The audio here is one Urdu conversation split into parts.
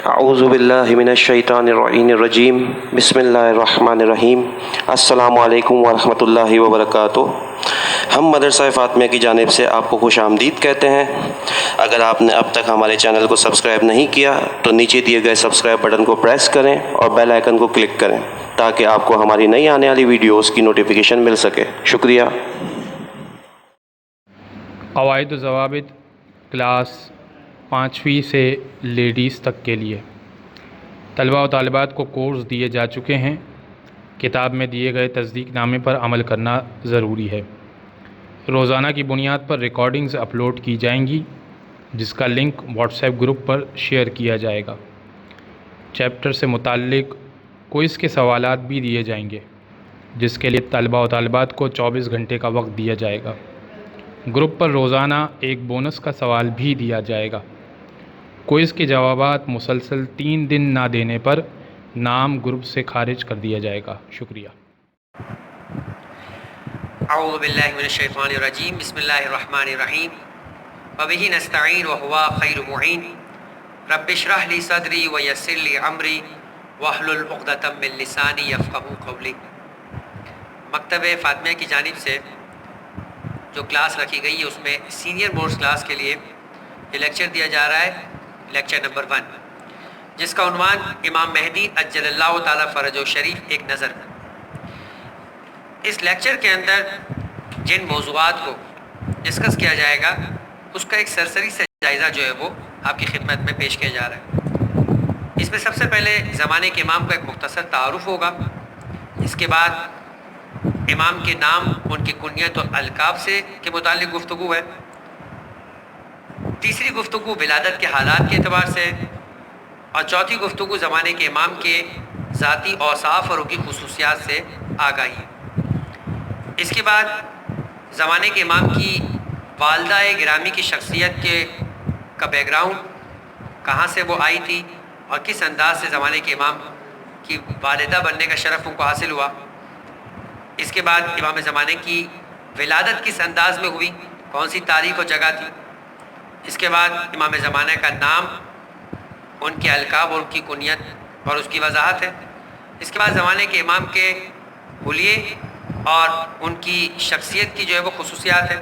اعوذ باللہ من الشیطان الرجیم بسم اللہ الرحمن الرحیم السلام علیکم ورحمۃ اللہ وبرکاتہ۔ ہم مدرسہ فاطمیہ کی جانب سے آپ کو خوش آمدید کہتے ہیں۔ اگر آپ نے اب تک ہمارے چینل کو سبسکرائب نہیں کیا تو نیچے دیے گئے سبسکرائب بٹن کو پریس کریں اور بیل آئیکن کو کلک کریں تاکہ آپ کو ہماری نئی آنے والی ویڈیوز کی نوٹیفیکیشن مل سکے۔ شکریہ۔ قواعد و ضوابط کلاس 5ویں سے لیڈیز تک کے لیے طلباء و طالبات کو کورس دیے جا چکے ہیں۔ کتاب میں دیے گئے تصدیق نامے پر عمل کرنا ضروری ہے۔ روزانہ کی بنیاد پر ریکارڈنگز اپلوڈ کی جائیں گی جس کا لنک واٹس ایپ گروپ پر شیئر کیا جائے گا۔ چیپٹر سے متعلق کوئز کے سوالات بھی دیے جائیں گے جس کے لیے طلباء و طالبات کو 24 گھنٹے کا وقت دیا جائے گا۔ گروپ پر روزانہ ایک بونس کا سوال بھی دیا جائے گا۔ کوئز کے جوابات مسلسل 3 دن نہ دینے پر نام گروپ سے خارج کر دیا جائے گا۔ شکریہ۔ اعوذ باللہ من الشیطان الرجیم بسم اللہ الرحمن الرحیم وبہ نستعین وہو خیر معین رب اشرح لی صدری ویسر لی امری واحلل عقدۃ من لسانی یفقہوا قولی۔ مکتب فاطمیہ کی جانب سے جو کلاس رکھی گئی ہے اس میں سینئر بورڈز کلاس کے لیے یہ لیکچر دیا جا رہا ہے، لیکچر نمبر 1، جس کا عنوان امام مہدی عجل اللہ تعالیٰ فرج و شریف ایک نظر۔ اس لیکچر کے اندر جن موضوعات کو ڈسکس کیا جائے گا اس کا ایک سرسری سے جائزہ جو ہے وہ آپ کی خدمت میں پیش کیا جا رہا ہے۔ اس میں سب سے پہلے زمانے کے امام کا ایک مختصر تعارف ہوگا، اس کے بعد امام کے نام، ان کی کنیت اور القاب سے کے متعلق گفتگو ہے۔ تیسری گفتگو ولادت کے حالات کے اعتبار سے، اور چوتھی گفتگو زمانے کے امام کے ذاتی اوصاف اور ان کی خصوصیات سے آگاہی ہے۔ اس کے بعد زمانے کے امام کی والدہ گرامی کی شخصیت کا بیک گراؤنڈ، کہاں سے وہ آئی تھی اور کس انداز سے زمانے کے امام کی والدہ بننے کا شرف ان کو حاصل ہوا۔ اس کے بعد امام زمانے کی ولادت کس انداز میں ہوئی، کون سی تاریخ اور جگہ تھی۔ اس کے بعد امام زمانہ کا نام، ان کے القاب اور ان کی کنیت اور اس کی وضاحت ہے۔ اس کے بعد زمانے کے امام کے حلیے اور ان کی شخصیت کی جو ہے وہ خصوصیات ہے،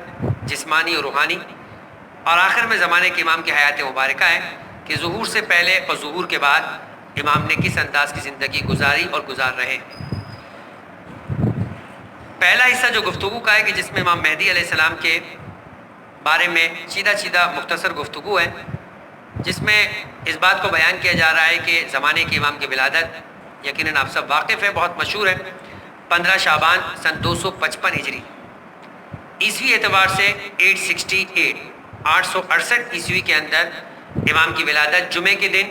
جسمانی اور روحانی۔ اور آخر میں زمانے کے امام کی حیات مبارکہ ہے کہ ظہور سے پہلے اور ظہور کے بعد امام نے کس انداز کی زندگی گزاری اور گزار رہے۔ پہلا حصہ جو گفتگو کا ہے کہ جس میں امام مہدی علیہ السلام کے بارے میں سیدھا مختصر گفتگو ہے، جس میں اس بات کو بیان کیا جا رہا ہے کہ زمانے کے امام کی ولادت یقیناً آپ سب واقف ہیں، بہت مشہور ہے، 15 شعبان سن 255 ہجری، عیسوی اعتبار سے 868 عیسوی کے اندر امام کی ولادت جمعے کے دن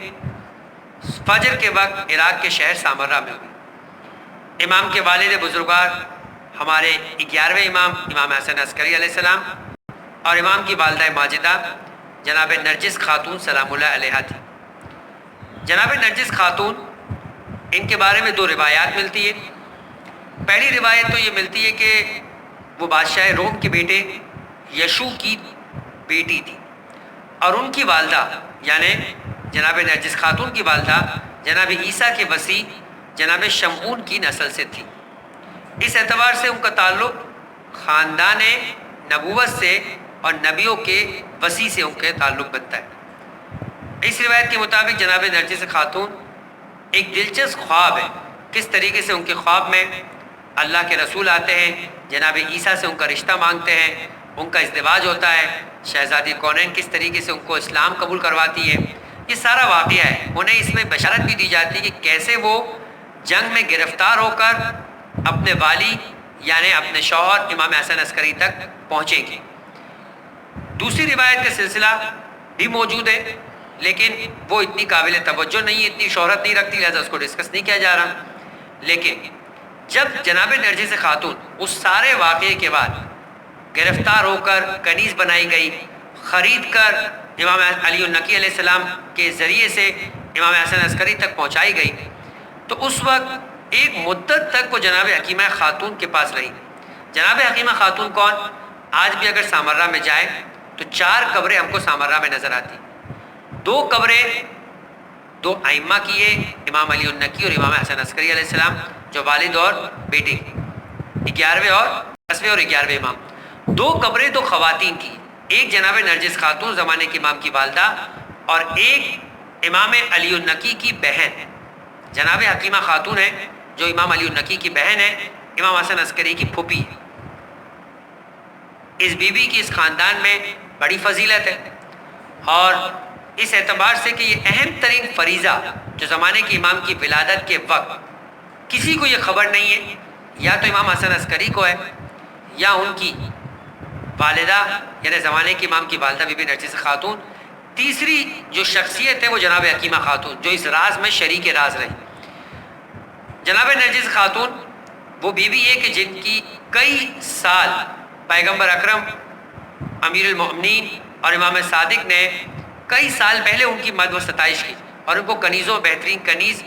فجر کے وقت عراق کے شہر سامرہ میں ہوئی۔ امام کے والد بزرگوار ہمارے 11ویں امام حسن عسکری علیہ السلام اور امام کی والدہ ماجدہ جناب نرجس خاتون سلام اللہ علیہا تھی۔ جناب نرجس خاتون، ان کے بارے میں 2 روایات ملتی ہے۔ پہلی روایت تو یہ ملتی ہے کہ وہ بادشاہ روم کے بیٹے یشو کی بیٹی تھی، اور ان کی والدہ یعنی جناب نرجس خاتون کی والدہ جناب عیسیٰ کے وصی جناب شمعون کی نسل سے تھی۔ اس اعتبار سے ان کا تعلق خاندان نبوت سے اور نبیوں کے وصی سے ان کے تعلق بنتا ہے۔ اس روایت کے مطابق جناب نرجس خاتون ایک دلچسپ خواب ہے، کس طریقے سے ان کے خواب میں اللہ کے رسول آتے ہیں، جناب عیسیٰ سے ان کا رشتہ مانگتے ہیں، ان کا ازدواج ہوتا ہے، شہزادی کونین کس طریقے سے ان کو اسلام قبول کرواتی ہے، یہ سارا واقعہ ہے۔ انہیں اس میں بشارت بھی دی جاتی ہے کہ کیسے وہ جنگ میں گرفتار ہو کر اپنے والی یعنی اپنے شوہر امام حسن عسکری تک پہنچیں گے۔ دوسری روایت کا سلسلہ بھی موجود ہے لیکن وہ اتنی قابل توجہ نہیں، اتنی شہرت نہیں رکھتی، لہذا اس کو ڈسکس نہیں کیا جا رہا۔ لیکن جب جناب نرجس خاتون اس سارے واقعے کے بعد گرفتار ہو کر کنیز بنائی گئی، خرید کر امام علی النقی علیہ السلام کے ذریعے سے امام حسن عسکری تک پہنچائی گئی، تو اس وقت ایک مدت تک وہ جناب حکیمہ خاتون کے پاس رہی۔ جناب حکیمہ خاتون کون؟ آج بھی اگر سامرہ میں جائیں تو 4 قبریں ہم کو سامرہ میں نظر آتی، 2 قبریں 2 دو ائمہ کی ہے، امام علی النقی اور امام حسن عسکری علیہ السلام، جو والد اور بیٹے، 11ویں اور 10ویں اور 11ویں امام۔ دو قبریں دو خواتین کی، ایک جناب نرجس خاتون زمانے کی امام کی والدہ، اور ایک امام علی النقی کی بہن جناب حکیمہ خاتون ہے، جو امام علی النقی کی بہن ہے، امام حسن عسکری کی پھوپھی ہے۔ اس بی بی کی اس خاندان میں بڑی فضیلت ہے، اور اس اعتبار سے کہ یہ اہم ترین فریضہ جو زمانے کے امام کی ولادت کے وقت کسی کو یہ خبر نہیں ہے، یا تو امام حسن عسکری کو ہے یا ان کی والدہ یعنی زمانے کے امام کی والدہ بی بی نرجس خاتون، تیسری جو شخصیت ہے وہ جناب حکیمہ خاتون، جو اس راز میں شریک راز رہی۔ جناب نرجس خاتون وہ بی بی ہے کہ جن کی کئی سال پیغمبر اکرم امیر المؤمنین اور امام صادق نے کئی سال پہلے ان کی مدح و ستائش کی اور ان کو کنیزوں بہترین کنیز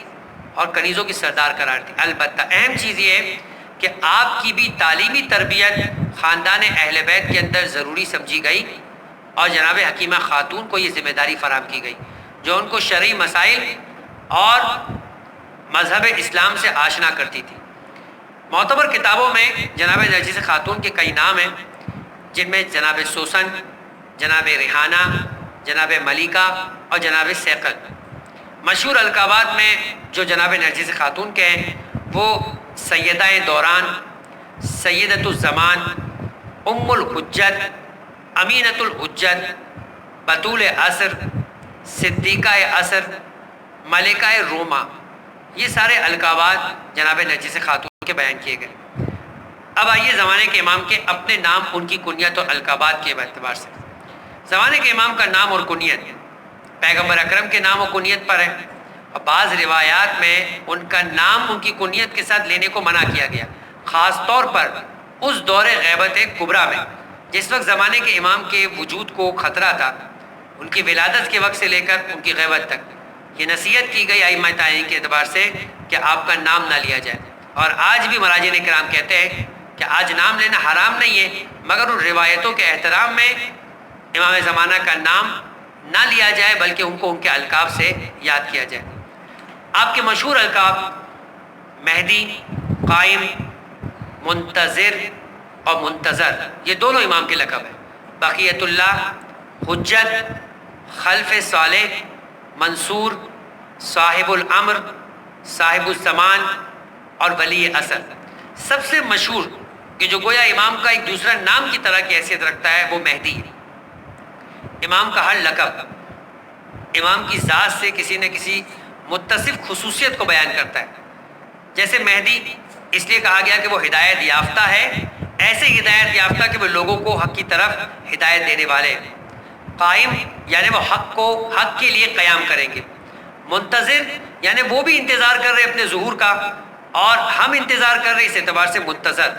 اور کنیزوں کی سردار قرار دی۔ البتہ اہم چیز یہ ہے کہ آپ کی بھی تعلیمی تربیت خاندان اہل بیت کے اندر ضروری سمجھی گئی، اور جناب حکیمہ خاتون کو یہ ذمہ داری فراہم کی گئی، جو ان کو شرعی مسائل اور مذہب اسلام سے آشنا کرتی تھی۔ معتبر کتابوں میں جناب نرجس خاتون کے کئی نام ہیں، جن میں جناب سوسن، جناب ریحانہ، جناب ملیکہ اور جناب سیقل۔ مشہور القابات میں جو جناب نرجس خاتون کے ہیں وہ سیدہ دوران، سیدۃ الزمان، ام الحجت، امینۃ الحجت، بطول عصر، صدیقہ عصر، ملکہ روما، یہ سارے القابات جناب نرجس خاتون کے بیان کیے گئے۔ اب آئیے زمانے کے امام کے اپنے نام، ان کی کنیت اور القابات کے اعتبار سے۔ زمانے کے امام کا نام اور کنیت پیغمبر اکرم کے نام و کنیت پر ہے، اور بعض روایات میں ان کا نام ان کی کنیت کے ساتھ لینے کو منع کیا گیا، خاص طور پر اس دور غیبت کبریٰ میں جس وقت زمانے کے امام کے وجود کو خطرہ تھا، ان کی ولادت کے وقت سے لے کر ان کی غیبت تک یہ نصیحت کی گئی ائمہ تعین کے اعتبار سے کہ آپ کا نام نہ لیا جائے۔ اور آج بھی مراجعین کرام کہتے ہیں کہ آج نام لینا حرام نہیں ہے، مگر ان روایتوں کے احترام میں امام زمانہ کا نام نہ لیا جائے، بلکہ ان کو ان کے القاب سے یاد کیا جائے۔ آپ کے مشہور القاب مہدی، قائم، منتظر اور منتظر، یہ دونوں امام کے لقب ہیں۔ بقیت اللہ، حجت، خلف صالح، منصور، صاحب الامر، صاحب الزمان اور ولی اثر۔ سب سے مشہور کہ جو گویا امام کا ایک دوسرا نام کی طرح کی حیثیت رکھتا ہے وہ مہدی ہے۔ امام کا ہر لقب امام کی ذات سے کسی نہ کسی متصف خصوصیت کو بیان کرتا ہے۔ جیسے مہدی اس لیے کہا گیا کہ وہ ہدایت یافتہ ہے، ایسے ہدایت یافتہ کہ وہ لوگوں کو حق کی طرف ہدایت دینے والے ہیں۔ قائم یعنی وہ حق کو حق کے لیے قیام کریں گے۔ منتظر یعنی وہ بھی انتظار کر رہے اپنے ظہور کا، اور ہم انتظار کر رہے اس اعتبار سے منتظر۔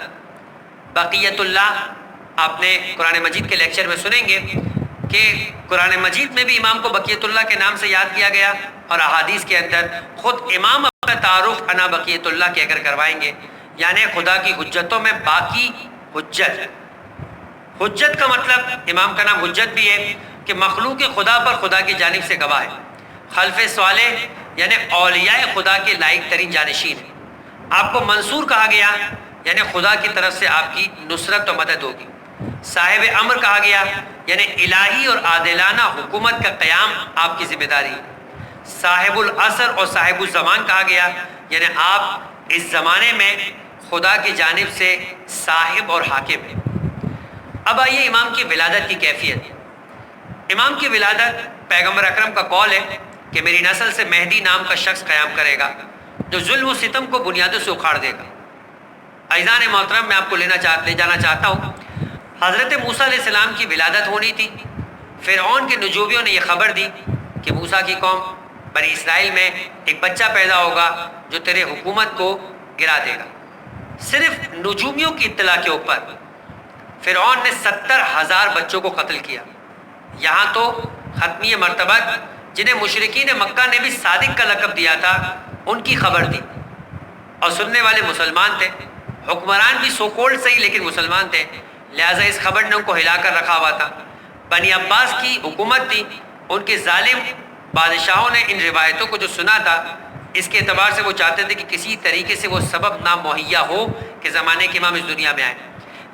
بقیت اللہ، آپ نے قرآن مجید کے لیکچر میں سنیں گے کہ قرآن مجید میں بھی امام کو بقیت اللہ کے نام سے یاد کیا گیا، اور احادیث کے اندر خود امام اپنا تعارف انا بقیت اللہ کہہ کر کروائیں گے، یعنی خدا کی حجتوں میں باقی حجت۔ حجت کا مطلب امام کا نام حجت بھی ہے کہ مخلوق خدا پر خدا کی جانب سے گواہ ہے۔ خلف صالح یعنی اولیاء خدا کے لائق ترین جانشین ہیں۔ آپ کو منصور کہا گیا یعنی خدا کی طرف سے آپ کی نصرت و مدد ہوگی۔ صاحب امر کہا گیا یعنی الہی اور عادلانہ حکومت کا قیام آپ کی ذمہ داری ہے۔ صاحب العصر اور صاحب الزمان کہا گیا یعنی آپ اس زمانے میں خدا کی جانب سے صاحب اور حاکم ہیں۔ اب آئیے امام کی ولادت کی کیفیت۔ امام کی ولادت پیغمبر اکرم کا قول ہے کہ میری نسل سے مہدی نام کا شخص قیام کرے گا جو ظلم و ستم کو بنیادوں سے اکھاڑ دے گا۔ عزیزان محترم، میں آپ کو لے جانا چاہتا ہوں، حضرت موسیٰ علیہ السلام کی ولادت ہونی تھی۔ فرعون کے نجومیوں نے یہ خبر دی کہ موسیٰ کی قوم بنی اسرائیل میں ایک بچہ پیدا ہوگا جو تیرے حکومت کو گرا دے گا۔ صرف نجومیوں کی اطلاع کے اوپر فرعون نے 70,000 بچوں کو قتل کیا۔ یہاں تو ختمی مرتبہ جنہیں مشرکین مکہ نے بھی صادق کا لقب دیا تھا ان کی خبر دی، اور سننے والے مسلمان تھے، حکمران بھی سو کولڈ صحیح لیکن مسلمان تھے، لہٰذا اس خبر نے ان کو ہلا کر رکھا ہوا تھا۔ بنی عباس کی حکومت تھی، ان کے ظالم بادشاہوں نے ان روایتوں کو جو سنا تھا اس کے اعتبار سے وہ چاہتے تھے کہ کسی طریقے سے وہ سبب نہ مہیا ہو کہ زمانے کے امام اس دنیا میں آئے.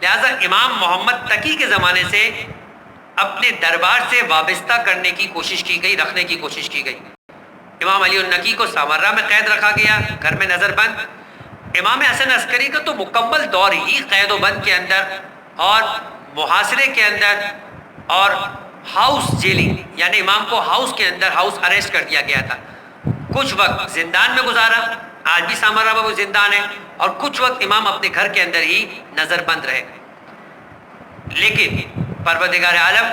لہٰذا امام محمد تقی کے زمانے سے اپنے دربار سے وابستہ کرنے کی کوشش کی گئی، رکھنے کی کوشش کی گئی. امام علی النقی کو سامرہ میں قید رکھا گیا، گھر میں نظر بند. امام حسن عسکری کا تو مکمل دور ہی قید و بند کے اندر اور محاصرے کے اندر اور ہاؤس جیلنگ، یعنی امام کو ہاؤس کے اندر ہاؤس اریسٹ کر دیا گیا تھا. کچھ وقت زندان میں گزارا، آج بھی سامرہ میں وہ زندان ہے، اور کچھ وقت امام اپنے گھر کے اندر ہی نظر بند رہے. لیکن پروردگار عالم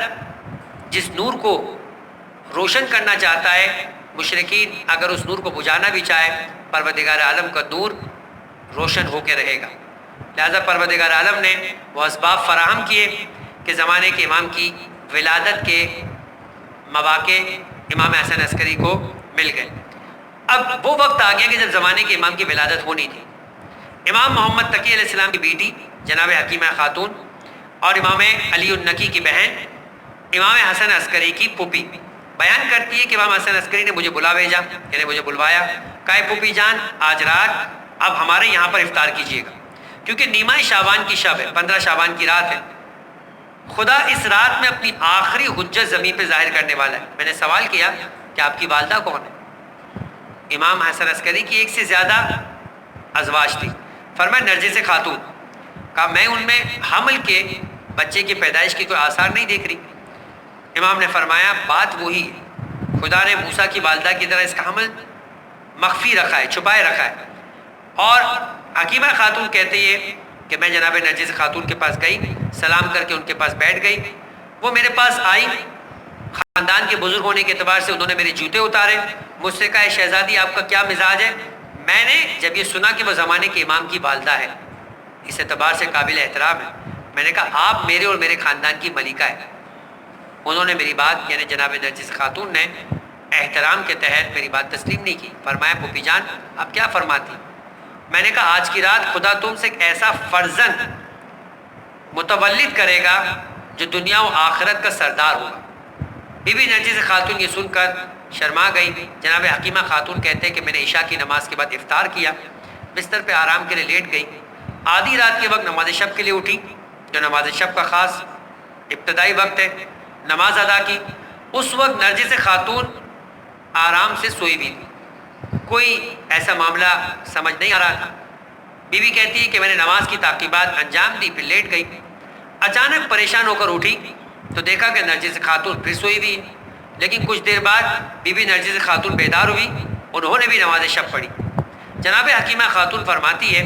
جس نور کو روشن کرنا چاہتا ہے، مشرکین اگر اس نور کو بجھانا بھی چاہے، پروردگار عالم کا نور روشن ہو کے رہے گا. لہذا پروردگار عالم نے وہ اسباب فراہم کیے کہ زمانے کے امام کی ولادت کے مواقع امام حسن عسکری کو مل گئے. اب وہ وقت آ گیا کہ جب زمانے کے امام کی ولادت ہونی تھی. امام محمد تقی علیہ السلام کی بیٹی جناب حکیمہ خاتون اور امام علی النقی کی بہن امام حسن عسکری کی پھوپھی بیان کرتی ہے کہ امام حسن عسکری نے مجھے بلا بھیجا، یعنی مجھے بلوایا، کہا پھوپھی جان آج رات اب ہمارے یہاں پر افطار کیجیے گا، کیونکہ نیمہ شعبان کی شب ہے، 15 شعبان کی رات ہے. خدا اس رات میں اپنی آخری حجت زمین پہ ظاہر کرنے والا ہے. میں نے سوال کیا کہ آپ کی والدہ کون ہے؟ امام حسن عسکری کی ایک سے زیادہ ازواج تھی. فرمایا نرجس خاتون. کہا میں ان میں حمل کے بچے کی پیدائش کی کوئی آثار نہیں دیکھ رہی. امام نے فرمایا بات وہی ہے، خدا نے موسیٰ کی والدہ کی طرح اس کا حمل مخفی رکھا ہے، چھپائے رکھا ہے. اور حکیمہ خاتون کہتے ہیں کہ میں جناب نرجس خاتون کے پاس گئی، سلام کر کے ان کے پاس بیٹھ گئی. وہ میرے پاس آئی، خاندان کے بزرگ ہونے کے اعتبار سے انہوں نے میرے جوتے اتارے، مجھ سے کہا شہزادی آپ کا کیا مزاج ہے؟ میں نے جب یہ سنا کہ وہ زمانے کے امام کی والدہ ہے، اس اعتبار سے قابل احترام ہے، میں نے کہا آپ میرے اور میرے خاندان کی ملکہ ہے. انہوں نے میری بات، یعنی جناب نرجس خاتون نے احترام کے تحت میری بات تسلیم نہیں کی. فرمایا پھوپھی جان آپ کیا فرماتی؟ میں نے کہا آج کی رات خدا تم سے ایک ایسا فرزند متولد کرے گا جو دنیا و آخرت کا سردار ہوگا. بی بی نرجس خاتون یہ سن کر شرما گئی. جناب حکیمہ خاتون کہتے ہیں کہ میں نے عشاء کی نماز کے بعد افطار کیا، بستر پہ آرام کے لیے لیٹ گئی. آدھی رات کے وقت نماز شب کے لیے اٹھی، جو نماز شب کا خاص ابتدائی وقت ہے. نماز ادا کی. اس وقت نرجس خاتون آرام سے سوئی ہوئی تھی، کوئی ایسا معاملہ سمجھ نہیں آ رہا تھا. بی بی کہتی ہے کہ میں نے نماز کی تعقیبات انجام دی، پھر لیٹ گئی. اچانک پریشان ہو کر اٹھی تو دیکھا کہ نرجس خاتون پھر سوئی ہوئی. لیکن کچھ دیر بعد بی بی نرجس خاتون بیدار ہوئی، انہوں نے بھی نماز شب پڑھی. جناب حکیمہ خاتون فرماتی ہے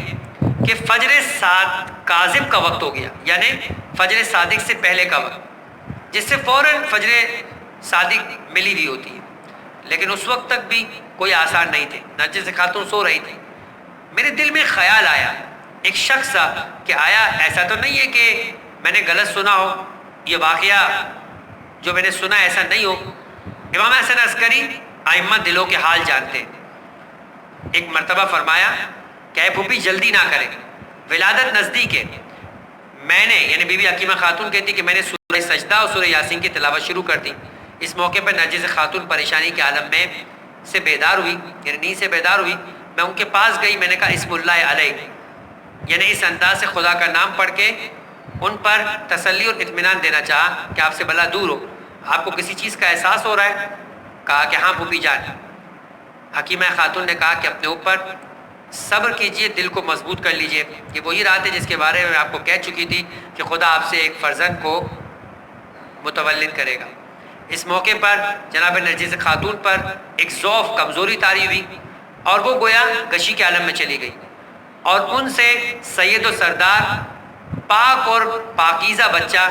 کہ فجر کاذب کا وقت ہو گیا، یعنی فجر صادق سے پہلے کا وقت، جس سے فوراً فجر صادق ملی ہوئی ہوتی ہے. لیکن اس وقت تک بھی کوئی آثار نہیں تھے. نرجس خاتون سو رہی تھی. میرے دل میں خیال آیا، ایک شخص تھا کہ آیا ایسا تو نہیں ہے کہ میں نے غلط سنا ہو، یہ واقعہ جو میں نے سنا ایسا نہیں ہو. امام حسن عسکری ائمہ دلوں کے حال جانتے ہیں. ایک مرتبہ فرمایا کہ اے پھوپھی جلدی نہ کریں، ولادت نزدیک ہے. میں نے، یعنی بی بی حکیمہ خاتون کہتی کہ میں نے سورہ سجدہ اور سورہ یاسین کی تلاوت شروع کر دی. اس موقع پر نرجس خاتون پریشانی کے عالم میں سے بیدار ہوئی، یعنی نیند سے بیدار ہوئی. میں ان کے پاس گئی، میں نے کہا اسم اللہ علیہ، یعنی اس انداز سے خدا کا نام پڑھ کے ان پر تسلی اور اطمینان دینا چاہا کہ آپ سے بلا دور ہو، آپ کو کسی چیز کا احساس ہو رہا ہے؟ کہا کہ ہاں پھوپھی جان. حکیمہ خاتون نے کہا کہ اپنے اوپر صبر کیجئے، دل کو مضبوط کر لیجئے. یہ وہی رات ہے جس کے بارے میں آپ کو کہہ چکی تھی کہ خدا آپ سے ایک فرزند کو متولد کرے گا. اس موقع پر جناب نرجس خاتون پر ایک ضعف، کمزوری طاری ہوئی اور وہ گویا غشی کے عالم میں چلی گئی، اور ان سے سید و سردار، پاک اور پاکیزہ بچہ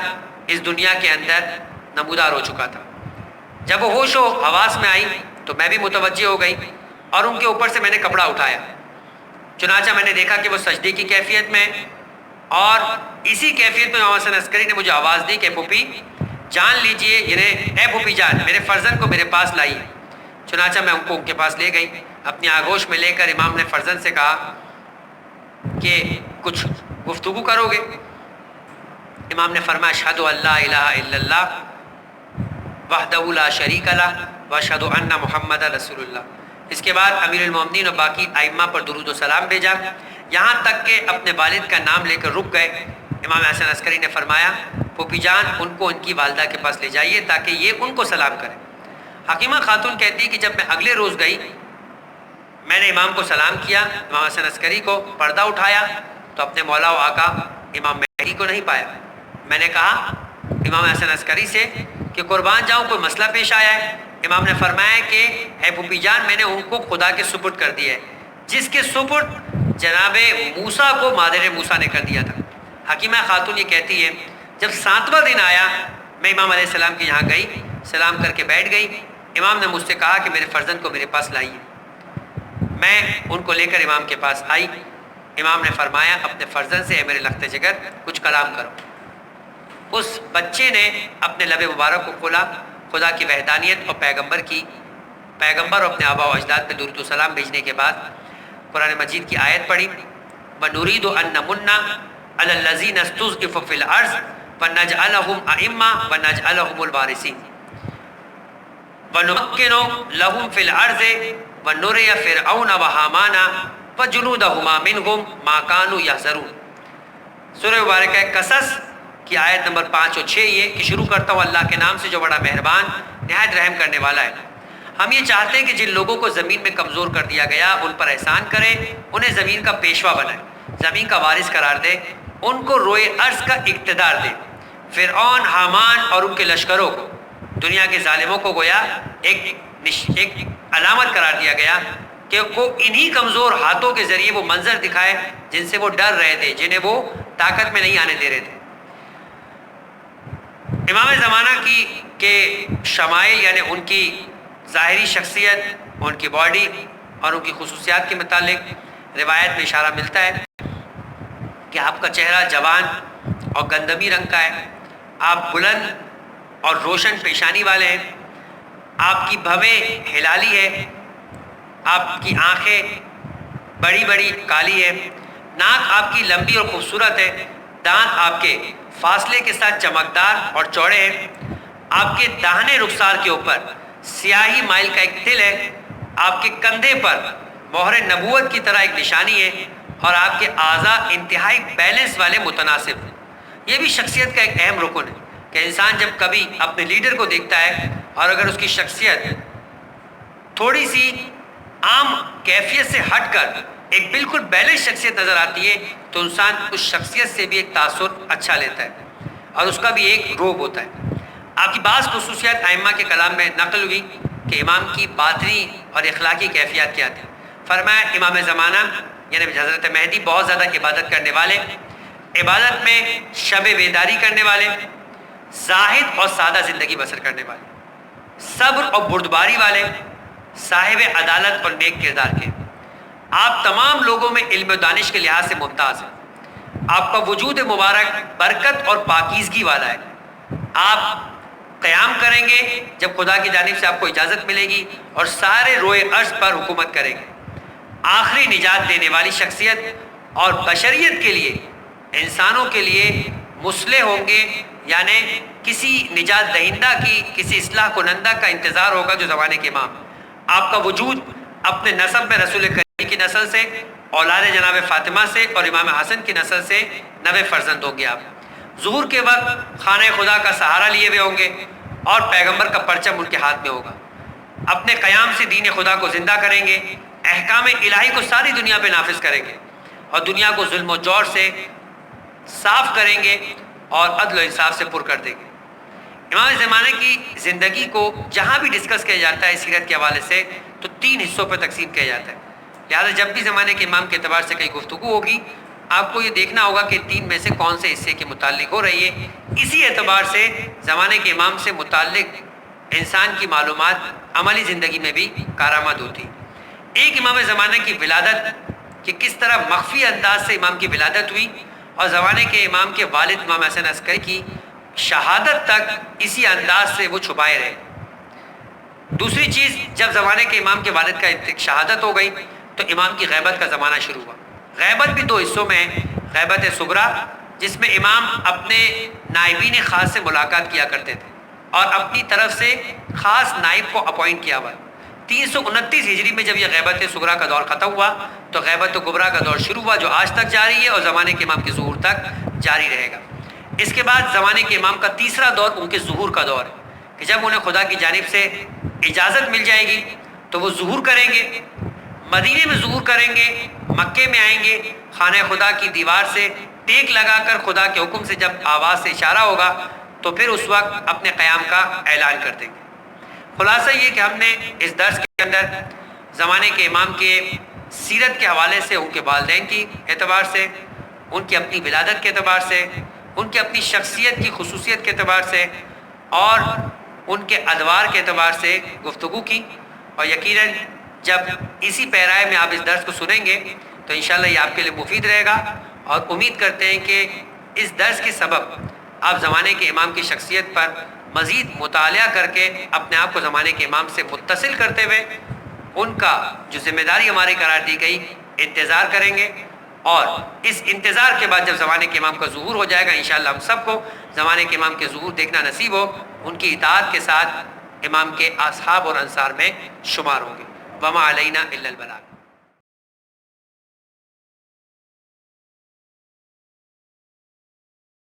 اس دنیا کے اندر نمودار ہو چکا تھا. جب وہ ہوش و حواس میں آئی تو میں بھی متوجہ ہو گئی اور ان کے اوپر سے میں نے کپڑا اٹھایا. چنانچہ میں نے دیکھا کہ وہ سجدے کی کیفیت میں، اور اسی کیفیت میں امام حسن عسکری نے مجھے آواز دی کہ پھوپھی جان لیجئے، یعنی اے پھوپھی جان میرے فرزند کو میرے پاس لائیے. چنانچہ میں ان کو ان کے پاس لے گئی. اپنی آغوش میں لے کر امام نے فرزند سے کہا کہ کچھ گفتگو کرو گے؟ امام نے فرمایا اشہد ان لا الہ الا اللہ وحدہ لا شریک لہ واشہد ان محمد رسول اللہ۔ اس کے بعد امیر المومنین اور باقی ائمہ پر درود و سلام بھیجا، یہاں تک کہ اپنے والد کا نام لے کر رک گئے۔ امام حسن عسکری نے فرمایا پھوپھی جان ان کو ان کی والدہ کے پاس لے جائیے تاکہ یہ ان کو سلام کرے۔ حکیمہ خاتون کہتی کہ جب میں اگلے روز گئی میں نے امام کو سلام کیا، امام حسن عسکری کو، پردہ اٹھایا تو اپنے مولا و آقا امام مہدی کو نہیں پایا۔ میں نے کہا امام حسن عسکری سے کہ قربان جاؤں کوئی مسئلہ پیش آیا ہے؟ امام نے فرمایا کہ اے پھوپھی جان میں نے ان کو خدا کے سپرد کر دیا ہے، جس کے سپرد جناب موسیٰ کو مادر موسیٰ نے کر دیا تھا۔ حکیمہ خاتون یہ کہتی ہے جب 7واں دن آیا میں امام علیہ السلام کے یہاں گئی، سلام کر کے بیٹھ گئی۔ امام نے مجھ سے کہا کہ میرے فرزند کو میرے پاس لائیے۔ میں ان کو لے کر امام کے پاس آئی۔ امام نے فرمایا اپنے فرزند سے اے میرے لخت جگر کچھ کلام کرو۔ اس بچے نے اپنے لب مبارک کو کھولا، خدا کی وحدانیت اور پیغمبر اور اپنے آبا و اجداد پہ درود و سلام بھیجنے کے بعد قرآن مجید کی آیت پڑھی وَنُرِيدُ أَن نَّمُنَّ عَلَى الَّذِينَ اسْتُضْعِفُوا فِي الْأَرْضِ وَنَجْعَلَهُمْ أَئِمَّةً وَنَجْعَلَهُمُ الْوَارِثِينَ وَنُمَكِّنُ لَهُمْ فِي الْأَرْضِ وَنُرِيَ فِرْعَوْنَ وَهَامَانَ وَجُنُودَهُمَا مِنْهُمْ مَا كَانُوا يَحْذَرُونَ۔ سورہ مبارکہ قصص کی آیت نمبر 5 اور 6 یہ کہ شروع کرتا ہوں اللہ کے نام سے جو بڑا مہربان نہایت رحم کرنے والا ہے۔ ہم یہ چاہتے ہیں کہ جن لوگوں کو زمین میں کمزور کر دیا گیا ان پر احسان کرے، انہیں زمین کا پیشوا بنائے، زمین کا وارث قرار دے، ان کو روئے ارض کا اقتدار دے۔ فرعون، حامان اور ان کے لشکروں کو، دنیا کے ظالموں کو گویا ایک علامت قرار دیا گیا کہ وہ انہی کمزور ہاتھوں کے ذریعے وہ منظر دکھائے جن سے وہ ڈر رہے تھے، جنہیں وہ طاقت میں نہیں آنے دے رہے تھے۔ امام زمانہ کی کے شمائل یعنی ان کی ظاہری شخصیت، ان کی باڈی اور ان کی خصوصیات کے متعلق روایت میں اشارہ ملتا ہے کہ آپ کا چہرہ جوان اور گندمی رنگ کا ہے، آپ بلند اور روشن پیشانی والے ہیں، آپ کی بھویں ہلالی ہے، آپ کی آنکھیں بڑی بڑی کالی ہے، ناک آپ کی لمبی اور خوبصورت ہے، دانت آپ کے فاصلے کے ساتھ چمکدار اور چوڑے ہیں، آپ کے داہنے رخسار کے اوپر سیاہی مائل کا ایک تل ہے، آپ کے کندھے پر مہر نبوت کی طرح ایک نشانی ہے اور آپ کے اعضاء انتہائی بیلنس والے متناسب ہیں۔ یہ بھی شخصیت کا ایک اہم رکن ہے کہ انسان جب کبھی اپنے لیڈر کو دیکھتا ہے اور اگر اس کی شخصیت تھوڑی سی عام کیفیت سے ہٹ کر ایک بالکل بیلنس شخصیت نظر آتی ہے تو انسان اس شخصیت سے بھی ایک تاثر اچھا لیتا ہے اور اس کا بھی ایک روب ہوتا ہے۔ آپ کی بعض خصوصیات ائمہ کے کلام میں نقل ہوئی کہ امام کی باطنی اور اخلاقی کیفیات کیا تھی۔ فرمایا امام زمانہ یعنی حضرت مہدی بہت زیادہ عبادت کرنے والے، عبادت میں شب بیداری کرنے والے، زاہد اور سادہ زندگی بسر کرنے والے، صبر اور بردباری والے، صاحب عدالت اور نیک کردار کے، آپ تمام لوگوں میں علم و دانش کے لحاظ سے ممتاز ہیں، آپ کا وجود مبارک برکت اور پاکیزگی والا ہے، آپ قیام کریں گے جب خدا کی جانب سے آپ کو اجازت ملے گی اور سارے روئے ارض پر حکومت کریں گے، آخری نجات دینے والی شخصیت اور بشریت کے لیے، انسانوں کے لیے مصلح ہوں گے، یعنی کسی نجات دہندہ کی، کسی اصلاح کنندہ کا انتظار ہوگا جو زمانے کے امام۔ آپ کا وجود اپنے نسب میں رسول کریم کی نسل سے، اولاد جناب فاطمہ سے اور امام حسن کی نسل سے 9 فرزند ہوں گے۔ آپ ظہور کے وقت خانہ خدا کا سہارا لیے ہوئے ہوں گے اور پیغمبر کا پرچم ان کے ہاتھ میں ہوگا، اپنے قیام سے دین خدا کو زندہ کریں گے، احکام الہی کو ساری دنیا پہ نافذ کریں گے اور دنیا کو ظلم و جور سے صاف کریں گے اور عدل و انصاف سے پر کر دیں گے۔ امام زمانے کی زندگی کو جہاں بھی ڈسکس کیا جاتا ہے سیرت کے حوالے سے تو 3 حصوں پہ تقسیم کیا جاتا ہے، لہٰذا جب بھی زمانے کے امام کے اعتبار سے کئی گفتگو ہوگی آپ کو یہ دیکھنا ہوگا کہ 3 میں سے کون سے حصے کے متعلق ہو رہی ہے، اسی اعتبار سے زمانے کے امام سے متعلق انسان کی معلومات عملی زندگی میں بھی کارآمد ہوتی۔ ایک امام زمانے کی ولادت کہ کس طرح مخفی انداز سے امام کی ولادت ہوئی اور زمانے کے امام کے والد امام حسن عسکری کی شہادت تک اسی انداز سے وہ چھپائے رہے۔ دوسری چیز جب زمانے کے امام کے والد کا شہادت ہو گئی تو امام کی غیبت کا زمانہ شروع ہوا۔ غیبت بھی 2 حصوں میں ہے، غیبت صغریٰ جس میں امام اپنے نائبین خاص سے ملاقات کیا کرتے تھے، اور اپنی طرف سے خاص نائب کو اپوائنٹ کیا ہوا ہے۔ 329 ہجری میں جب یہ غیبت صغریٰ کا دور ختم ہوا تو غیبت کبریٰ کا دور شروع ہوا، جو آج تک جاری ہے اور زمانے کے امام کے ظہور تک جاری رہے گا۔ اس کے بعد زمانے کے امام کا تیسرا دور ان کے ظہور کا دور ہے کہ جب انہیں خدا کی جانب سے اجازت مل جائے گی تو وہ ظہور کریں گے، مدینے میں ظہور کریں گے، مکے میں آئیں گے، خانہ خدا کی دیوار سے ٹیک لگا کر خدا کے حکم سے جب آواز سے اشارہ ہوگا تو پھر اس وقت اپنے قیام کا اعلان کر دیں گے۔ خلاصہ یہ کہ ہم نے اس درس کے اندر زمانے کے امام کے سیرت کے حوالے سے، ان کے والدین کی اعتبار سے، ان کی اپنی ولادت کے اعتبار سے، ان کی اپنی شخصیت کی خصوصیت کے اعتبار سے اور ان کے ادوار کے اعتبار سے گفتگو کی، اور یقیناً جب اسی پیرائے میں آپ اس درس کو سنیں گے تو انشاءاللہ یہ آپ کے لیے مفید رہے گا، اور امید کرتے ہیں کہ اس درس کے سبب آپ زمانے کے امام کی شخصیت پر مزید مطالعہ کر کے اپنے آپ کو زمانے کے امام سے متصل کرتے ہوئے ان کا جو ذمہ داری ہماری قرار دی گئی انتظار کریں گے، اور اس انتظار کے بعد جب زمانے کے امام کا ظہور ہو جائے گا انشاءاللہ ہم سب کو زمانے کے امام کے ظہور دیکھنا نصیب ہو، ان کی اطاعت کے ساتھ امام کے اصحاب اور انصار میں شمار ہوں گے۔ وما علینا الا البلاغ۔